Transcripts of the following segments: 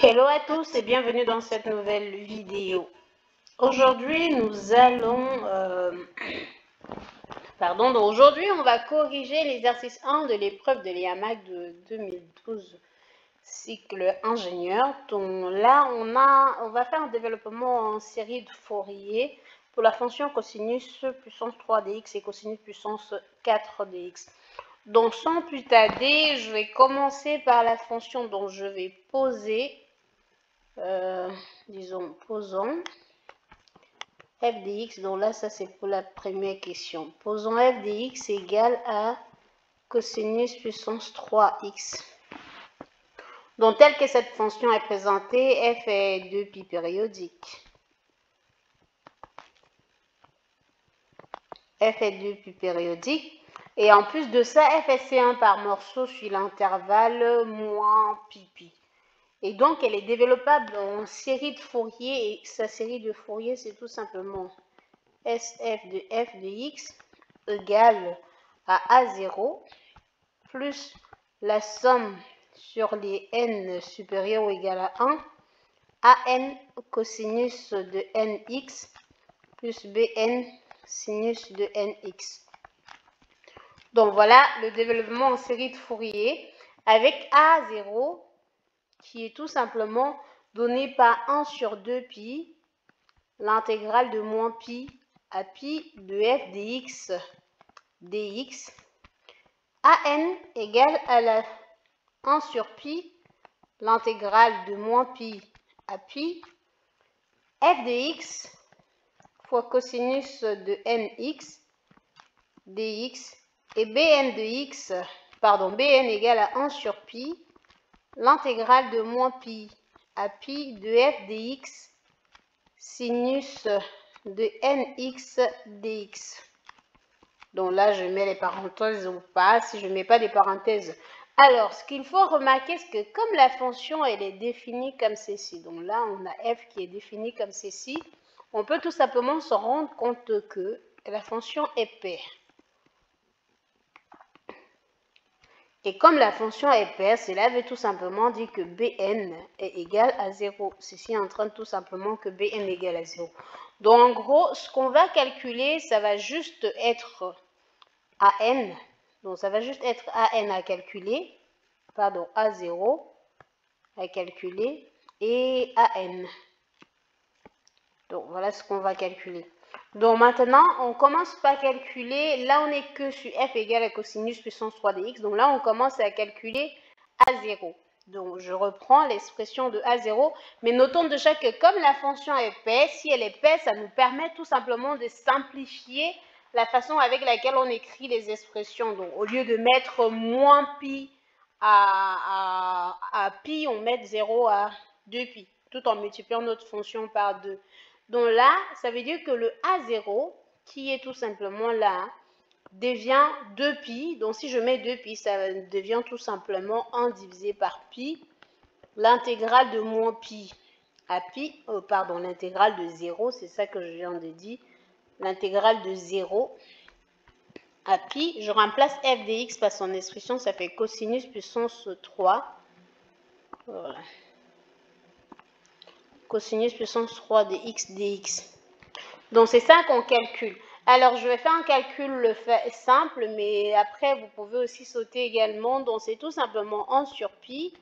Hello à tous et bienvenue dans cette nouvelle vidéo. Aujourd'hui nous allons aujourd'hui on va corriger l'exercice 1 de l'épreuve de l'IAMAC de 2012 cycle ingénieur. Donc là on va faire un développement en série de Fourier pour la fonction cosinus puissance 3dx et cosinus puissance 4dx. Donc sans plus tarder, je vais commencer par la fonction dont je vais poser. Posons f de x, donc là ça c'est pour la première question. Posons f de x égale à cosinus puissance 3x. Donc telle que cette fonction est présentée, f est 2π périodique. F est 2π périodique. Et en plus de ça, f est C1 par morceau sur l'intervalle moins pi. Et donc, elle est développable en série de Fourier. Et sa série de Fourier, c'est tout simplement SF de f de x égale à A0 plus la somme sur les n supérieurs ou égal à 1, AN cosinus de nx plus BN sinus de nx. Donc, voilà le développement en série de Fourier avec A0 qui est tout simplement donné par 1 sur 2π, l'intégrale de moins pi à pi de f de x dx, an égale à la 1 sur pi, l'intégrale de moins pi à pi, f de x fois cosinus de nx dx, et bn de x, bn égale à 1 sur pi, l'intégrale de moins pi à pi de f de x sinus de nx dx. Donc là, je mets les parenthèses ou pas. Si je ne mets pas des parenthèses. Alors, ce qu'il faut remarquer, c'est que comme la fonction, elle est définie comme ceci. Donc là, on a f qui est définie comme ceci. On peut tout simplement se rendre compte que la fonction est paire. Et comme la fonction est paire, cela veut tout simplement dire que Bn est égal à 0. Ceci entraîne tout simplement que Bn est égal à 0. Donc en gros, ce qu'on va calculer, ça va juste être An. Donc ça va juste être An à calculer. Pardon, A0 à calculer et An. Donc voilà ce qu'on va calculer. Donc maintenant, on commence par calculer, là on n'est que sur f égale à cosinus puissance 3 dx, donc là on commence à calculer A0. Donc je reprends l'expression de A0, mais notons déjà que comme la fonction est paire, si elle est paire, ça nous permet tout simplement de simplifier la façon avec laquelle on écrit les expressions. Donc au lieu de mettre moins pi à pi, on met 0 à 2pi, tout en multipliant notre fonction par 2. Donc là, ça veut dire que le A0, qui est tout simplement là, devient 2pi. Donc si je mets 2pi, ça devient tout simplement 1 divisé par pi. L'intégrale de moins pi à pi, l'intégrale de 0, c'est ça que je viens de dire. L'intégrale de 0 à pi, je remplace f de x par son expression, ça fait cosinus puissance 3. Voilà. Cosinus puissance 3 de x dx. Donc, c'est ça qu'on calcule. Alors, je vais faire un calcul simple, mais après, vous pouvez aussi sauter également. Donc, c'est tout simplement 1 sur pi.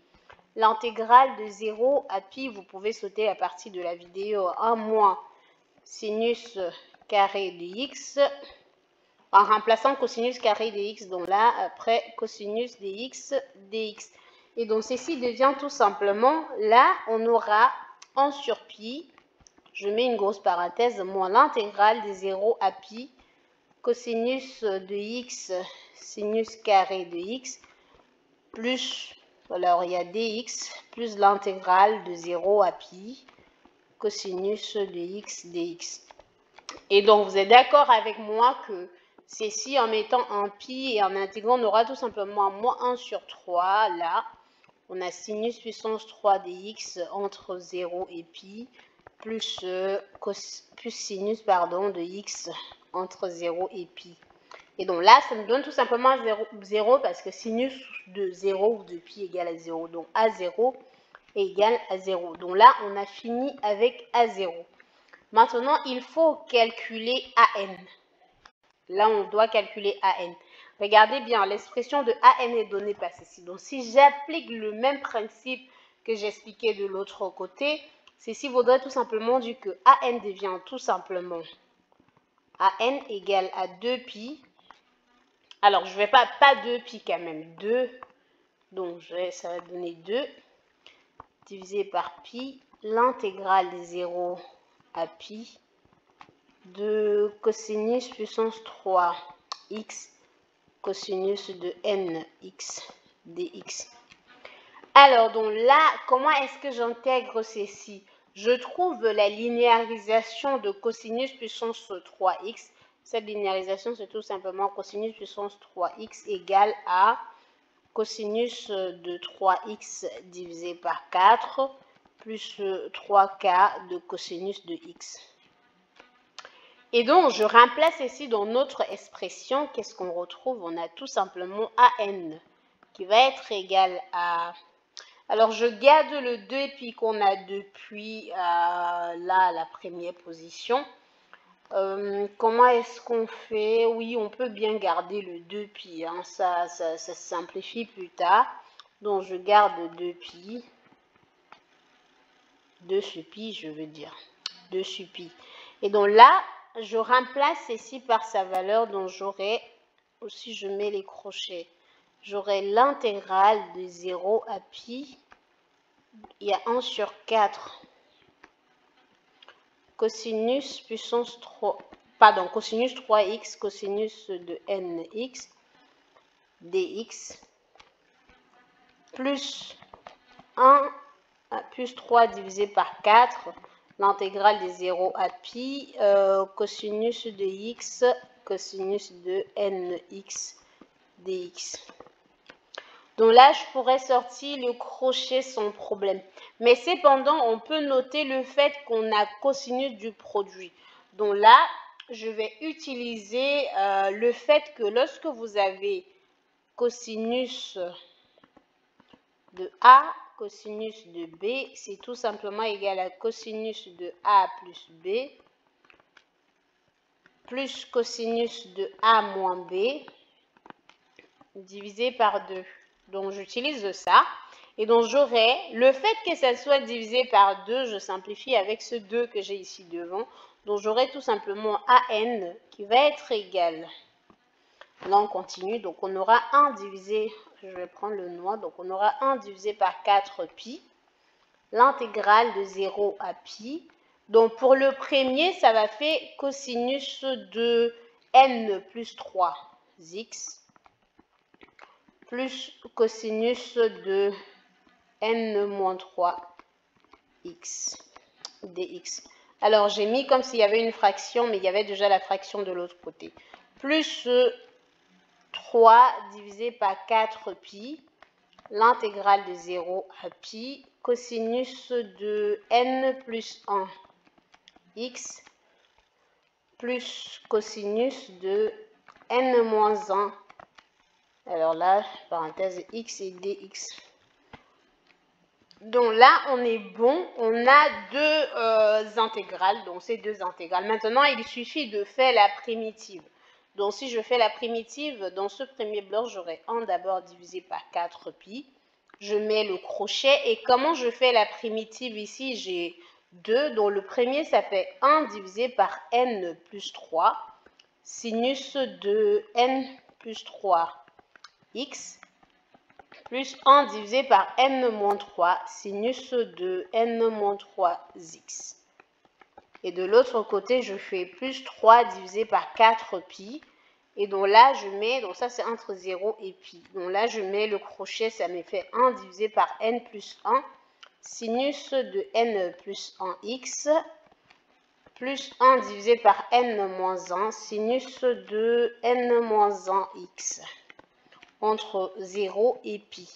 L'intégrale de 0 à pi, vous pouvez sauter à partir de la vidéo 1 moins sinus carré de x. En remplaçant cosinus carré de x, donc là, après, cosinus de x dx. Et donc, ceci devient tout simplement, là, on aura 1 sur pi, je mets une grosse parenthèse, moins l'intégrale de 0 à pi, cosinus de x, sinus carré de x, plus, alors il y a dx, plus l'intégrale de 0 à pi, cosinus de x dx. Et donc, vous êtes d'accord avec moi que ceci, en mettant un pi et en intégrant, on aura tout simplement moins 1 sur 3, là, on a sinus puissance 3 dx entre 0 et pi, plus sinus de x entre 0 et pi. Et donc là, ça me donne tout simplement 0 parce que sinus de 0 ou de pi égale à 0. Donc A0 égale à 0. Donc là, on a fini avec A0. Maintenant, il faut calculer AN. Là, on doit calculer AN. Regardez bien, l'expression de AN est donnée par ceci. Donc, si j'applique le même principe que j'expliquais de l'autre côté, ceci vaudrait tout simplement dire que AN devient tout simplement AN égale à 2pi. Alors, je ne vais pas 2pi quand même, 2. Donc, ça va donner 2 divisé par pi, l'intégrale de 0 à pi de cosinus puissance 3 x cosinus de nx dx. Alors, donc là, comment est-ce que j'intègre ceci? Je trouve la linéarisation de cosinus puissance 3x. Cette linéarisation, c'est tout simplement cosinus puissance 3x égale à cosinus de 3x divisé par 4 plus 3k de cosinus de x. Et donc, je remplace ici dans notre expression, qu'est-ce qu'on retrouve? On a tout simplement AN qui va être égal à... Alors, je garde le 2pi qu'on a depuis là, la première position. Comment est-ce qu'on fait? Oui, on peut bien garder le 2pi, hein, ça se simplifie plus tard. Donc, je garde 2pi. 2 sur pi, je veux dire. 2 sur pi. Et donc là, je remplace ici par sa valeur, donc j'aurai, aussi je mets les crochets, j'aurai l'intégrale de 0 à pi, il y a 1 sur 4 cosinus puissance 3, pardon, cosinus 3x, cosinus de nx dx, plus 1 plus 3 divisé par 4, l'intégrale de 0 à pi, cosinus de x, cosinus de nx dx. Donc là, je pourrais sortir le crochet sans problème. Mais cependant, on peut noter le fait qu'on a cosinus du produit. Donc là, je vais utiliser le fait que lorsque vous avez cosinus de A, cosinus de B, c'est tout simplement égal à cosinus de A plus B, plus cosinus de A moins B, divisé par 2. Donc, j'utilise ça. Et donc, j'aurai le fait que ça soit divisé par 2, je simplifie avec ce 2 que j'ai ici devant. Donc, j'aurai tout simplement AN qui va être égal. Là, on continue. Donc, on aura 1 divisé, je vais prendre le noir. Donc, on aura 1 divisé par 4 pi. L'intégrale de 0 à pi. Donc, pour le premier, ça va faire cosinus de n plus 3x plus cosinus de n moins 3x dx. Alors, j'ai mis comme s'il y avait une fraction, mais il y avait déjà la fraction de l'autre côté. Plus 3 divisé par 4 pi, l'intégrale de 0 à pi, cosinus de n plus 1 x, plus cosinus de n moins 1. Alors là, parenthèse x et dx. Donc là, on est bon. On a deux intégrales. Donc, ces deux intégrales. Maintenant, il suffit de faire la primitive. Donc, si je fais la primitive, dans ce premier bloc, j'aurai 1 d'abord divisé par 4 pi. Je mets le crochet. Et comment je fais la primitive ici? J'ai 2. Donc, le premier, ça fait 1 divisé par n plus 3. Sinus de n plus 3 x plus 1 divisé par n-3 sinus de n-3x. Et de l'autre côté, je fais plus 3 divisé par 4 pi. Et donc là, je mets, donc ça c'est entre 0 et pi. Donc là, je mets le crochet, ça me fait 1 divisé par n plus 1 sinus de n plus 1x plus 1 divisé par n-1 sinus de n-1x. Entre 0 et pi.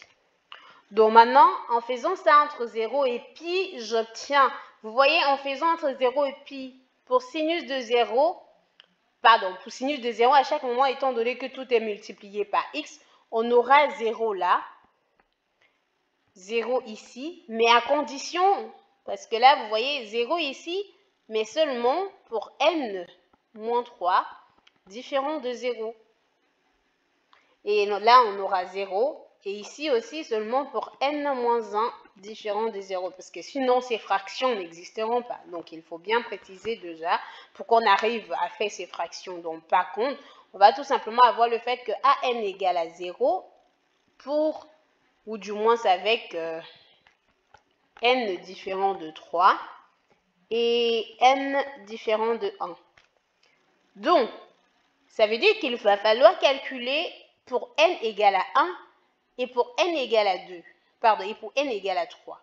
Donc maintenant, en faisant ça entre 0 et pi, j'obtiens, vous voyez, en faisant entre 0 et pi, pour sinus de 0, pour sinus de 0, à chaque moment, étant donné que tout est multiplié par x, on aura 0 là. 0 ici, mais à condition, parce que là, vous voyez 0 ici, mais seulement pour n moins 3, différent de 0. Et là, on aura 0. Et ici aussi, seulement pour n-1 différent de 0. Parce que sinon, ces fractions n'existeront pas. Donc, il faut bien préciser déjà, pour qu'on arrive à faire ces fractions. Donc, par contre, on va tout simplement avoir le fait que an égale à 0 pour, ou du moins avec n différent de 3 et n différent de 1. Donc, ça veut dire qu'il va falloir calculer pour n égale à 1 et pour n égale à 2. Pardon, et pour n égale à 3.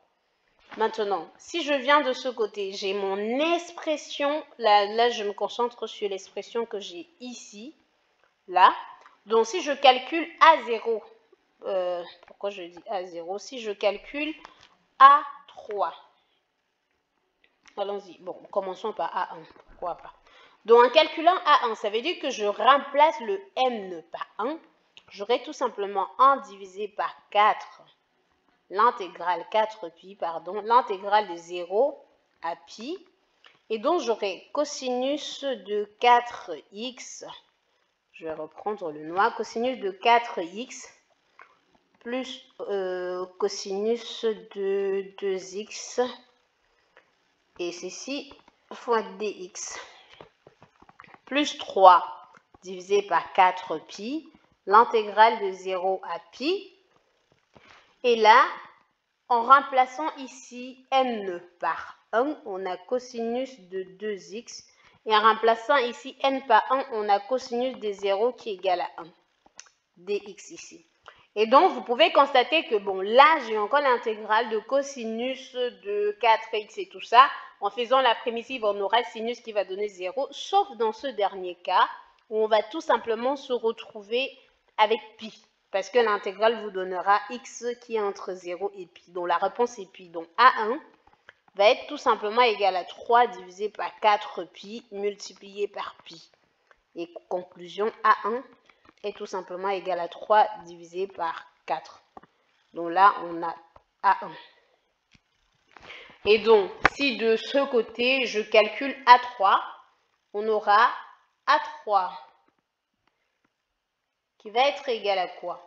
Maintenant, si je viens de ce côté, j'ai mon expression, là je me concentre sur l'expression que j'ai ici, là. Donc si je calcule A0, pourquoi je dis A0? Si je calcule A3, allons-y, bon, commençons par A1, pourquoi pas. Donc en calculant A1, ça veut dire que je remplace le n par 1. J'aurai tout simplement 1 divisé par 4, l'intégrale 4pi, pardon, l'intégrale de 0 à pi. Et donc j'aurai cosinus de 4x, je vais reprendre le noir, cosinus de 4x plus cosinus de 2x, et ceci fois dx, plus 3 divisé par 4pi, l'intégrale de 0 à pi. Et là, en remplaçant ici n par 1, on a cosinus de 2x. Et en remplaçant ici n par 1, on a cosinus de 0 qui est égal à 1. dx ici. Et donc, vous pouvez constater que, bon, là, j'ai encore l'intégrale de cosinus de 4x et tout ça. En faisant la primitive, on aura sinus qui va donner 0, sauf dans ce dernier cas, où on va tout simplement se retrouver avec pi, parce que l'intégrale vous donnera x qui est entre 0 et pi. Donc, la réponse est pi. Donc, A1 va être tout simplement égal à 3 divisé par 4pi multiplié par pi. Et conclusion, A1 est tout simplement égal à 3 divisé par 4. Donc là, on a A1. Et donc, si de ce côté, je calcule A3, on aura A3 qui va être égal à quoi?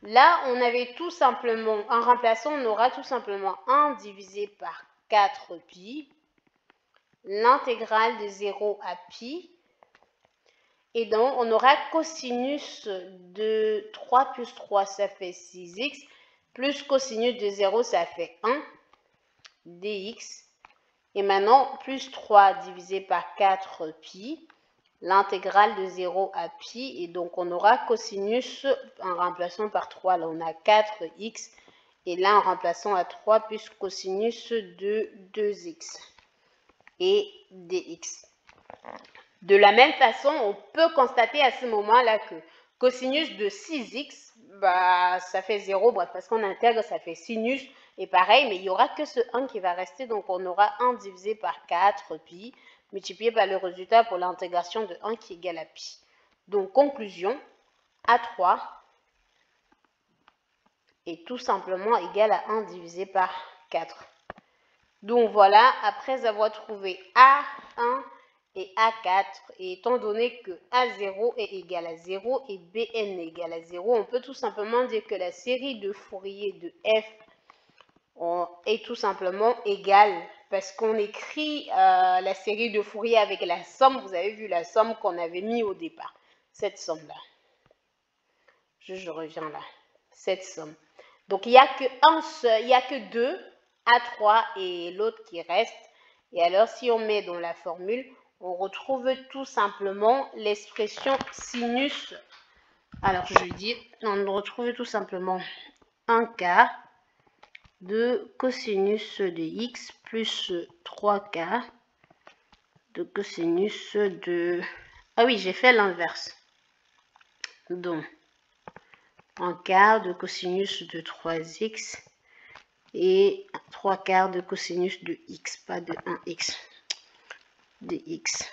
Là, on avait tout simplement, en remplaçant, on aura tout simplement 1 divisé par 4pi, l'intégrale de 0 à pi. Et donc, on aura cosinus de 3 plus 3, ça fait 6x, plus cosinus de 0, ça fait 1, dx. Et maintenant, plus 3 divisé par 4pi, l'intégrale de 0 à pi. Et donc, on aura cosinus, en remplaçant par 3, là, on a 4x. Et là, en remplaçant à 3, plus cosinus de 2x et dx. De la même façon, on peut constater à ce moment-là que cosinus de 6x, bah, ça fait 0, bref, parce qu'on intègre, ça fait sinus, et pareil, mais il n'y aura que ce 1 qui va rester, donc on aura 1 divisé par 4pi, multiplié par le résultat pour l'intégration de 1 qui est égal à pi. Donc, conclusion, A3 est tout simplement égal à 1 divisé par 4. Donc, voilà, après avoir trouvé A1, et A4, et étant donné que A0 est égal à 0 et Bn est égal à 0, on peut tout simplement dire que la série de Fourier de f est tout simplement égale, parce qu'on écrit la série de Fourier avec la somme, vous avez vu la somme qu'on avait mis au départ, cette somme-là. Je reviens là, cette somme. Donc, il n'y a que 2, A3 et l'autre qui reste. Et alors, si on met dans la formule, on retrouve tout simplement l'expression sinus. Alors, je dis, on retrouve tout simplement un quart de cosinus de x plus 3 quarts de cosinus de... Ah oui, j'ai fait l'inverse. Donc, un quart de cosinus de 3x et 3 quarts de cosinus de x, pas de 1x. De x.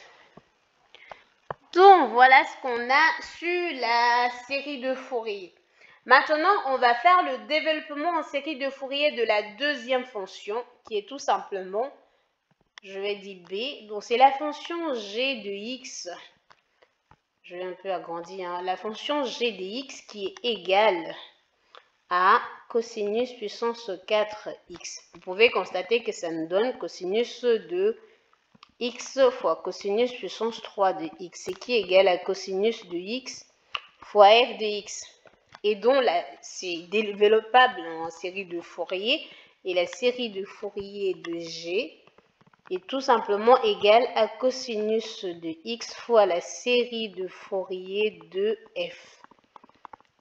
Donc, voilà ce qu'on a sur la série de Fourier. Maintenant, on va faire le développement en série de Fourier de la deuxième fonction, qui est tout simplement, je vais dire B, donc c'est la fonction g de x, je vais un peu agrandir, hein, la fonction g de x qui est égale à cosinus puissance 4x. Vous pouvez constater que ça nous donne cosinus de x fois cosinus puissance 3 de x, ce qui est égal à cosinus de x fois f de x. Et donc, c'est développable en série de Fourier. Et la série de Fourier de G est tout simplement égale à cosinus de x fois la série de Fourier de f.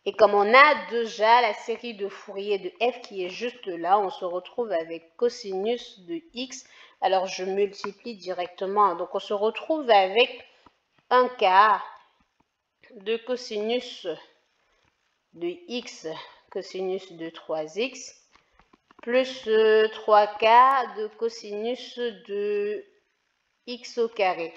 Et comme on a déjà la série de Fourier de f qui est juste là, on se retrouve avec cosinus de x. Alors, je multiplie directement. Donc, on se retrouve avec un quart de cosinus de x cosinus de 3x plus 3 quarts de cosinus de x au carré.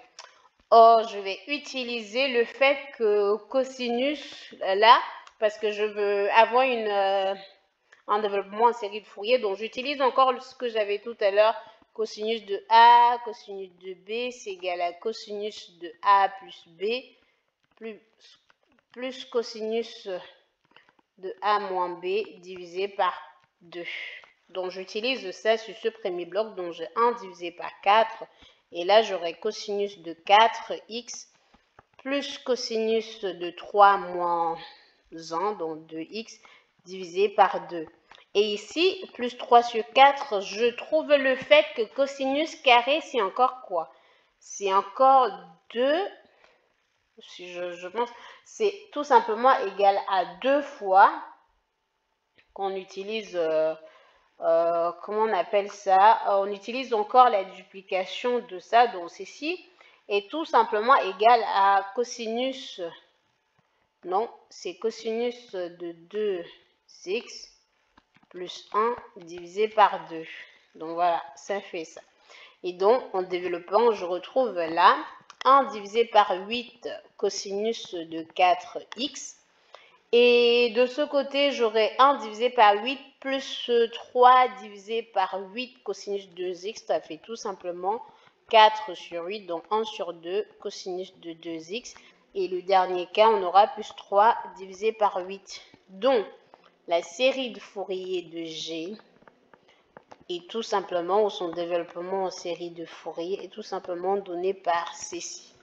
Or, je vais utiliser le fait que cosinus, là, parce que je veux avoir un développement en série de Fourier, donc j'utilise encore ce que j'avais tout à l'heure, cosinus de A, cosinus de B, c'est égal à cosinus de A plus B, plus cosinus de A moins B divisé par 2. Donc, j'utilise ça sur ce premier bloc, donc j'ai 1 divisé par 4. Et là, j'aurai cosinus de 4x plus cosinus de 3 moins 1, donc 2x, divisé par 2. Et ici, plus 3 sur 4, je trouve le fait que cosinus carré, c'est encore quoi? C'est encore 2... Si je pense, c'est tout simplement égal à 2 fois qu'on utilise, comment on appelle ça? On utilise encore la duplication de ça, donc ceci est tout simplement égal à cosinus, non, c'est cosinus de 2x plus 1 divisé par 2. Donc voilà, ça fait ça. Et donc, en développant, je retrouve là 1 divisé par 8 cosinus de 4x. Et de ce côté, j'aurai 1 divisé par 8 plus 3 divisé par 8 cosinus de 2x. Ça fait tout simplement 4 sur 8, donc 1 sur 2 cosinus de 2x. Et le dernier cas, on aura plus 3 divisé par 8. Donc, la série de Fourier de G est tout simplement, ou son développement en série de Fourier, est tout simplement donné par ceci.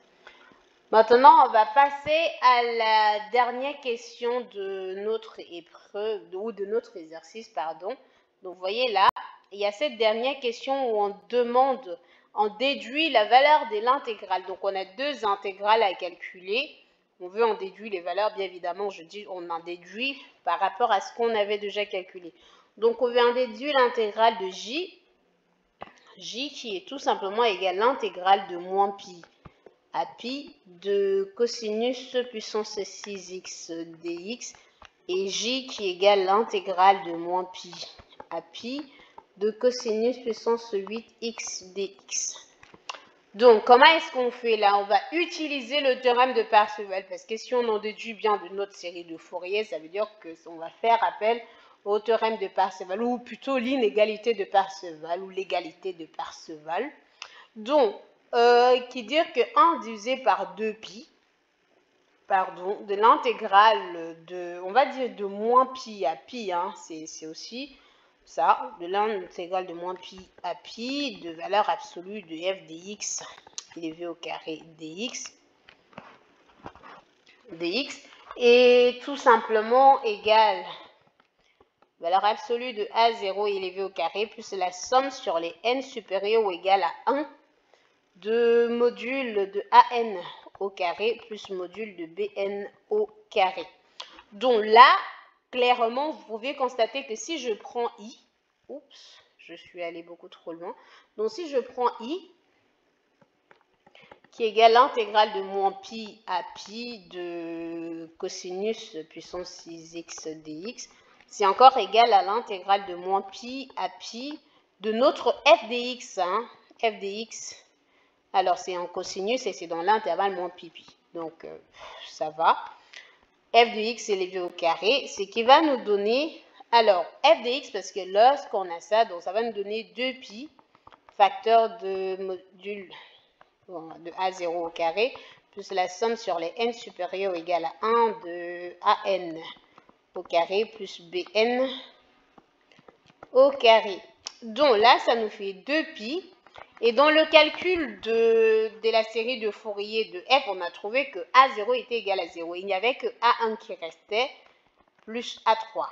Maintenant, on va passer à la dernière question de notre épreuve, ou de notre exercice, pardon. Donc, vous voyez là, il y a cette dernière question où on demande, on déduit la valeur de l'intégrale. Donc, on a deux intégrales à calculer. On veut en déduire les valeurs, bien évidemment, je dis on en déduit par rapport à ce qu'on avait déjà calculé. Donc, on veut en déduire l'intégrale de J qui est tout simplement égale à l'intégrale de moins pi à pi de cosinus puissance 6x dx et J qui égale l'intégrale de moins pi à pi de cosinus puissance 8x dx. Donc, comment est-ce qu'on fait là? On va utiliser le théorème de Parseval, parce que si on en déduit bien de notre série de Fourier, ça veut dire qu'on va faire appel au théorème de Parseval, ou plutôt l'inégalité de Parseval, ou l'égalité de Parseval. Donc, qui dit que 1 divisé par 2pi, pardon, de l'intégrale de, on va dire de moins pi à pi, hein, c'est aussi ça, de l'intégrale de moins pi à pi de valeur absolue de f dx élevé au carré dx est tout simplement égal valeur absolue de a0 élevé au carré plus la somme sur les n supérieurs ou égal à 1 de module de an au carré plus module de bn au carré. Donc là, clairement, vous pouvez constater que si je prends i, oups, je suis allé beaucoup trop loin. Donc si je prends i, qui égale l'intégrale de moins pi à pi de cosinus puissance 6x dx, c'est encore égal à l'intégrale de moins pi à pi de notre f dx, hein, f dx. Alors, c'est en cosinus et c'est dans l'intervalle moins pi pi. Donc, ça va. f de x élevé au carré, ce qui va nous donner, alors, f de x, parce que lorsqu'on a ça, donc ça va nous donner 2pi, facteur de module de a0 au carré, plus la somme sur les n supérieurs égale à 1 de an au carré, plus bn au carré. Donc là, ça nous fait 2pi. Et dans le calcul de la série de Fourier de f, on a trouvé que a0 était égal à 0. Il n'y avait que a1 qui restait, plus a3.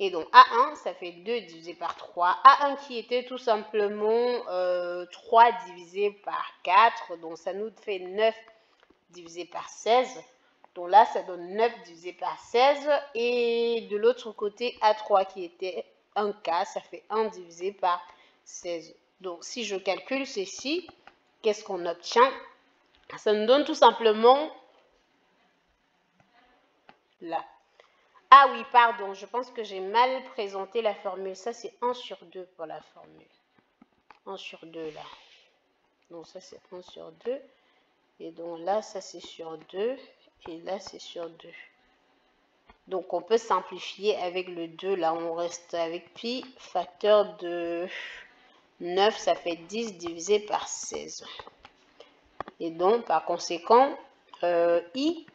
Et donc a1, ça fait 2 divisé par 3. A1 qui était tout simplement 3 divisé par 4. Donc ça nous fait 9 divisé par 16. Donc là, ça donne 9 divisé par 16. Et de l'autre côté, a3 qui était 1k, ça fait 1 divisé par 16. Donc si je calcule ceci, qu'est-ce qu'on obtient? Ça nous donne tout simplement là. Ah oui, pardon, je pense que j'ai mal présenté la formule. Ça, c'est 1 sur 2 pour la formule. 1 sur 2 là. Donc ça, c'est 1 sur 2. Et donc là, ça, c'est sur 2. Et là, c'est sur 2. Donc, on peut simplifier avec le 2. Là, on reste avec pi. Facteur de 9, ça fait 10 divisé par 16. Et donc, par conséquent, i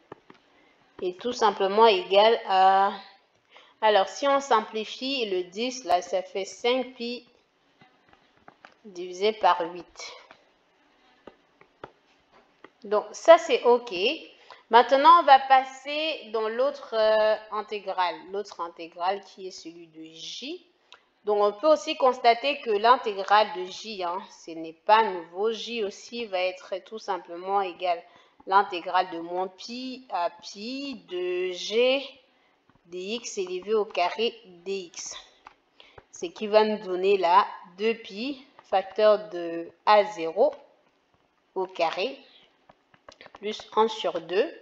est tout simplement égal à... Alors, si on simplifie le 10, là, ça fait 5pi divisé par 8. Donc, ça, c'est OK. Maintenant, on va passer dans l'autre intégrale. L'autre intégrale qui est celui de j. Donc, on peut aussi constater que l'intégrale de j, ce n'est pas nouveau. J aussi va être tout simplement égal à l'intégrale de moins pi à pi de g dx élevé au carré dx. Ce qui va nous donner là 2pi facteur de a0 au carré plus 1 sur 2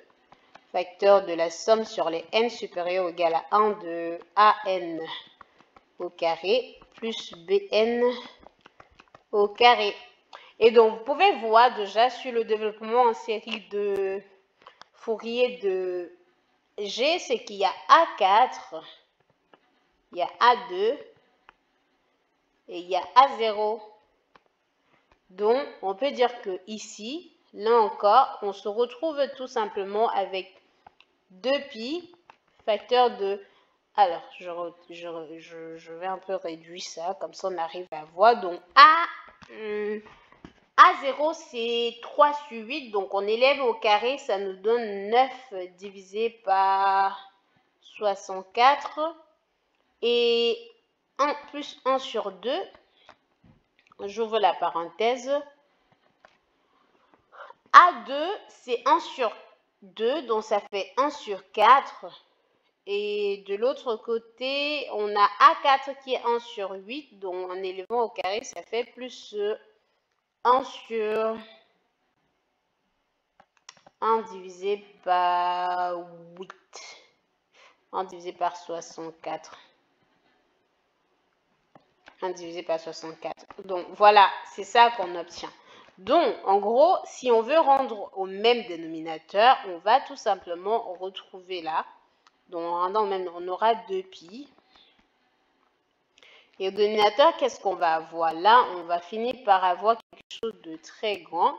facteur de la somme sur les n supérieurs égale à 1 de an au carré plus bn au carré. Et donc, vous pouvez voir déjà sur le développement en série de Fourier de G, c'est qu'il y a A4, il y a A2 et il y a A0. Donc, on peut dire que ici, là encore, on se retrouve tout simplement avec 2pi facteur de... Alors, je vais un peu réduire ça, comme ça on arrive à voir. Donc, A0, c'est 3 sur 8, donc on élève au carré, ça nous donne 9 divisé par 64. Et 1 plus 1 sur 2, j'ouvre la parenthèse. A2, c'est 1 sur 2, donc ça fait 1 sur 4. Et de l'autre côté, on a A4 qui est 1 sur 8, donc en élevant au carré, ça fait plus 1 sur 1 divisé par 8. 1 divisé par 64. 1 divisé par 64. Donc, voilà, c'est ça qu'on obtient. Donc, en gros, si on veut rendre au même dénominateur, on va tout simplement retrouver là. Donc, en rendant au même, on aura 2pi. Et au dénominateur, qu'est-ce qu'on va avoir? Là, on va finir par avoir quelque chose de très grand.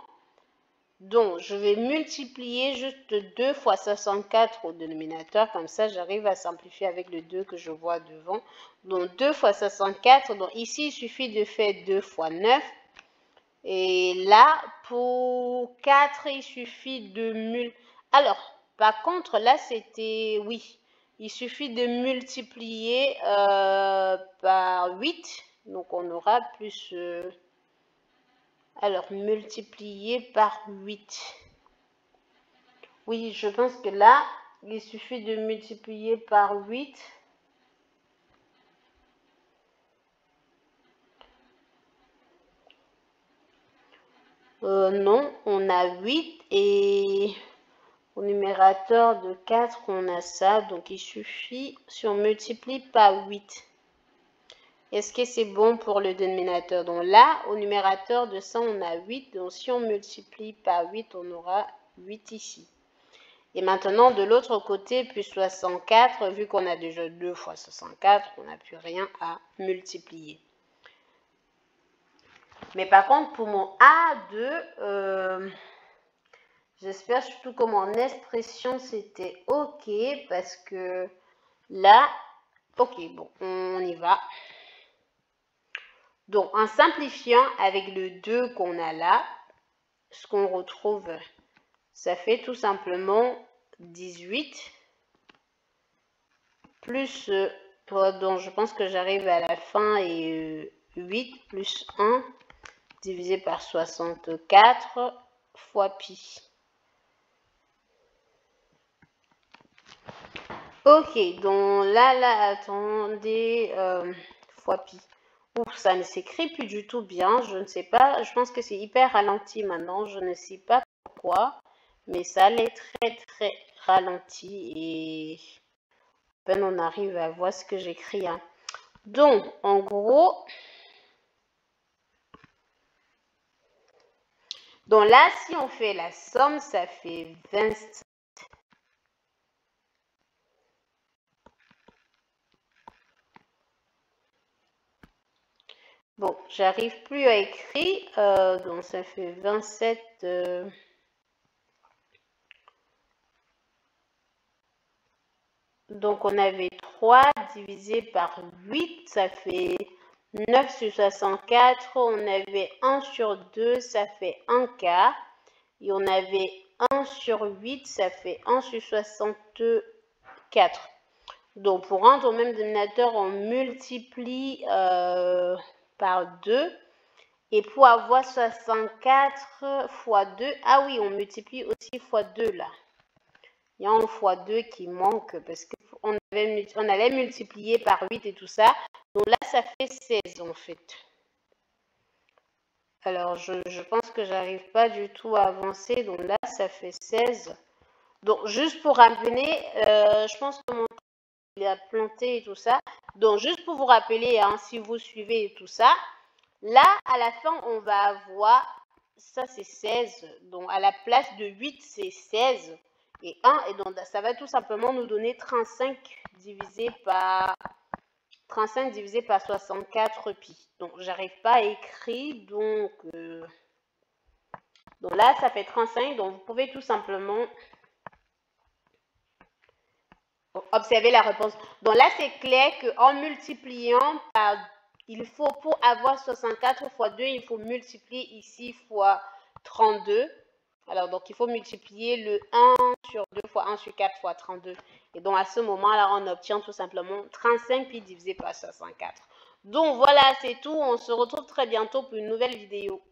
Donc, je vais multiplier juste 2 fois 64 au dénominateur. Comme ça, j'arrive à simplifier avec le 2 que je vois devant. Donc, 2 fois 64. Donc, ici, il suffit de faire 2 fois 9. Et là, pour 4, il suffit de... Alors, par contre, là, c'était... Oui, il suffit de multiplier par 8. Donc, on aura plus... Alors, multiplier par 8. Oui, je pense que là, il suffit de multiplier par 8. Non, on a 8 et au numérateur de 4, on a ça. Donc, il suffit, si on multiplie par 8. Est-ce que c'est bon pour le dénominateur? Donc là, au numérateur de 100, on a 8. Donc, si on multiplie par 8, on aura 8 ici. Et maintenant, de l'autre côté, plus 64, vu qu'on a déjà 2 fois 64, on n'a plus rien à multiplier. Mais par contre, pour mon A2, j'espère surtout que mon expression, c'était OK, parce que là, OK, bon, on y va. Donc, en simplifiant avec le 2 qu'on a là, ce qu'on retrouve, ça fait tout simplement 18 plus, donc je pense que j'arrive à la fin, et 8 plus 1 divisé par 64 fois pi. Ok, donc là, attendez, fois pi. Ouf, ça ne s'écrit plus du tout bien, je ne sais pas, je pense que c'est hyper ralenti maintenant, je ne sais pas pourquoi, mais ça allait très ralenti, et à peine on arrive à voir ce que j'écris. Hein. Donc, en gros, donc là, si on fait la somme, ça fait 25. Bon, j'arrive plus à écrire, donc ça fait 27. Donc on avait 3 divisé par 8, ça fait 9 sur 64. On avait 1 sur 2, ça fait 1 quart. Et on avait 1 sur 8, ça fait 1 sur 64. Donc pour rendre au même dénominateur, on multiplie par 2. Et pour avoir 64 fois 2, ah oui, on multiplie aussi fois 2 là. Il y a un fois 2 qui manque parce qu'on allait multiplier par 8 et tout ça. Donc là, ça fait 16 en fait. Alors, je pense que j'arrive pas du tout à avancer. Donc là, ça fait 16. Donc, juste pour ramener, je pense que mon il a planté et tout ça. Donc, juste pour vous rappeler, hein, si vous suivez et tout ça, là, à la fin, on va avoir, ça c'est 16. Donc, à la place de 8, c'est 16 et 1. Et donc, ça va tout simplement nous donner 35 divisé par 64 pi. Donc, j'arrive pas à écrire. Donc là, ça fait 35. Donc, vous pouvez tout simplement observer la réponse. Donc là, c'est clair qu'en multipliant par, il faut, pour avoir 64 fois 2, il faut multiplier ici fois 32. Alors, donc, il faut multiplier le 1 sur 2 fois 1 sur 4 fois 32. Et donc, à ce moment-là, on obtient tout simplement 35 pi divisé par 64. Donc, voilà, c'est tout. On se retrouve très bientôt pour une nouvelle vidéo.